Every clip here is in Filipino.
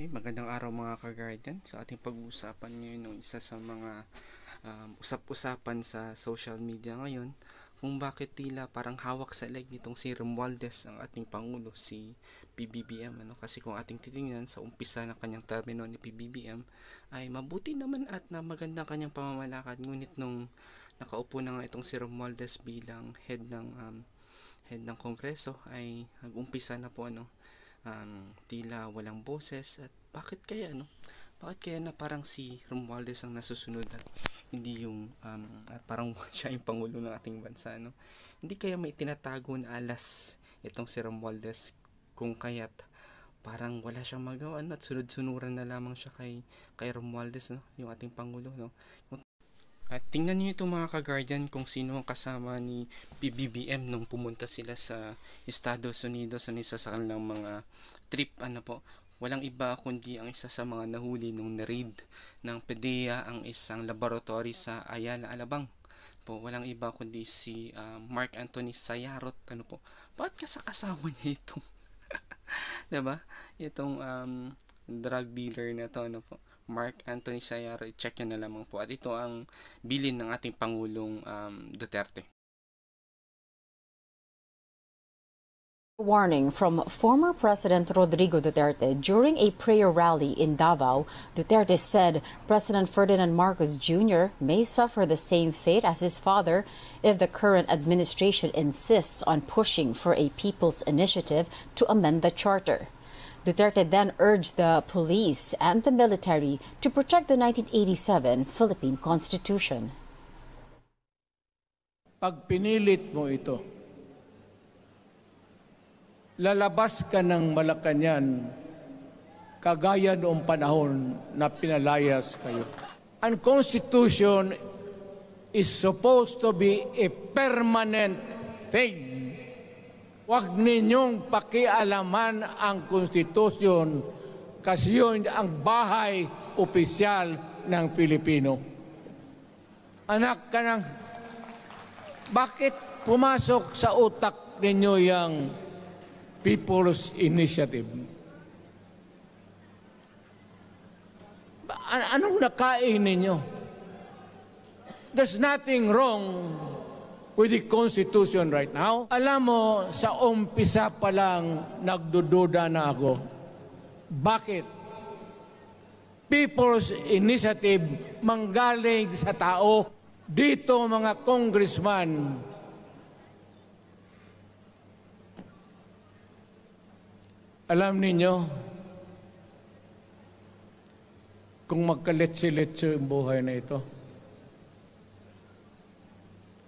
Okay, magandang araw mga ka-guardian. Sa ating pag-uusapan ngayon ng isa sa mga usap-usapan sa social media ngayon, kung bakit tila parang hawak sa leg nitong si Romualdez ang ating Pangulo, si PBBM. Kasi kung ating titingnan sa umpisa ng kanyang termino ni PBBM ay mabuti naman at na magandang kanyang pamamalakad. Ngunit nung nakaupo na nga itong si Romualdez bilang head ng Kongreso ay nag-umpisa na po tila walang boses. At bakit kaya na parang si Romualdez ang nasusunod at hindi yung at parang siya yung pangulo ng ating bansa, Hindi kaya may tinatago na alas itong si Romualdez, kung kaya't parang wala siyang magawa at sunod-sunuran na lamang siya kay Romualdez, yung ating pangulo, At tingnan niyo ito mga ka-guardian kung sino ang kasama ni PBBM nung pumunta sila sa Estados Unidos, isa sa kanilang mga trip. Walang iba kundi ang isa sa mga nahuli nung na-raid ng PDEA, ang isang laboratory sa Ayala, Alabang. Walang iba kundi si Mark Anthony Sayarot. Bakit kasama niya itong diba? Itong drug dealer na to, Mark Anthony Sayarot. I-check nyo na lamang po. At ito ang bilin ng ating Pangulong Duterte. Warning from former President Rodrigo Duterte during a prayer rally in Davao. Duterte said President Ferdinand Marcos Jr. may suffer the same fate as his father if the current administration insists on pushing for a people's initiative to amend the charter. Duterte then urged the police and the military to protect the 1987 Philippine Constitution. Pag pinilit mo ito, lalabas ka ng Malacanang kagaya noong panahon na pinalayas kayo. Ang Constitution is supposed to be a permanent thing. Huwag ninyong pakialaman ang Constitution kasi yun ang bahay opisyal ng Pilipino. Anak ka ng... Bakit pumasok sa utak ninyo yung People's Initiative? Anong nakain ninyo? There's nothing wrong with the Constitution right now. Alam mo, sa umpisa pa lang, nagdududa na ako. Bakit? People's Initiative manggaling sa tao. Dito, mga congressman, alam ninyo, kung magkaletse-letse ang buhay na ito,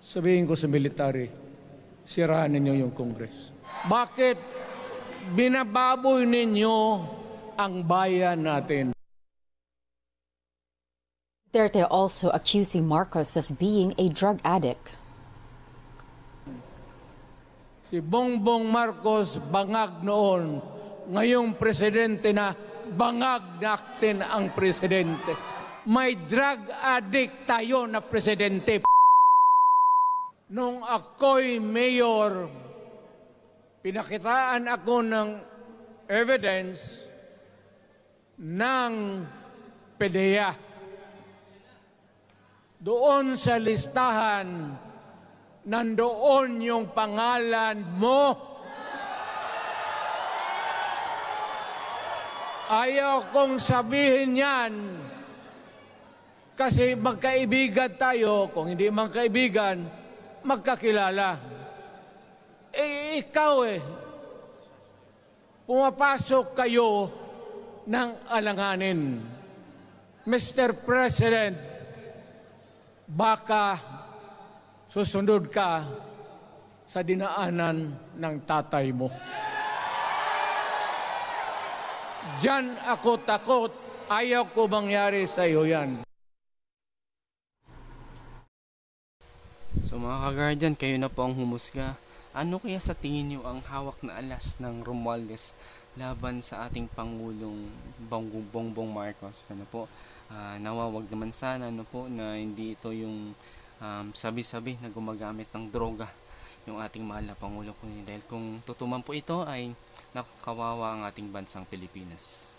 sabihin ko sa military, sirahan ninyo yung Congress. Bakit binababoy ninyo ang bayan natin? Duterte also accusing Marcos of being a drug addict. Si Bongbong Marcos bangag noon, ngayong presidente na bangag natin ang presidente. May drug addict tayo na presidente. Nung ako'y mayor, pinakitaan ako ng evidence ng PDEA. Doon sa listahan, nandoon yung pangalan mo. Ayaw kong sabihin yan kasi magkaibigan tayo. Kung hindi magkaibigan, magkakilala. Ikaw pumapasok kayo ng alanganin. Mr. President, baka susunod ka sa dinaanan ng tatay mo. Diyan ako takot. Ayaw ko mangyari sa iyo yan. So mga ka-guardian, kayo na po ang humusga. Ano kaya sa tingin nyo ang hawak na alas ng Romualdez laban sa ating Pangulong Bongbong Marcos? Nawawag naman sana na hindi ito yung sabi-sabi na gumagamit ng droga yung ating mahal na Pangulo po. Dahil kung tutuman po ito ay nakawawa ang ating bansang Pilipinas.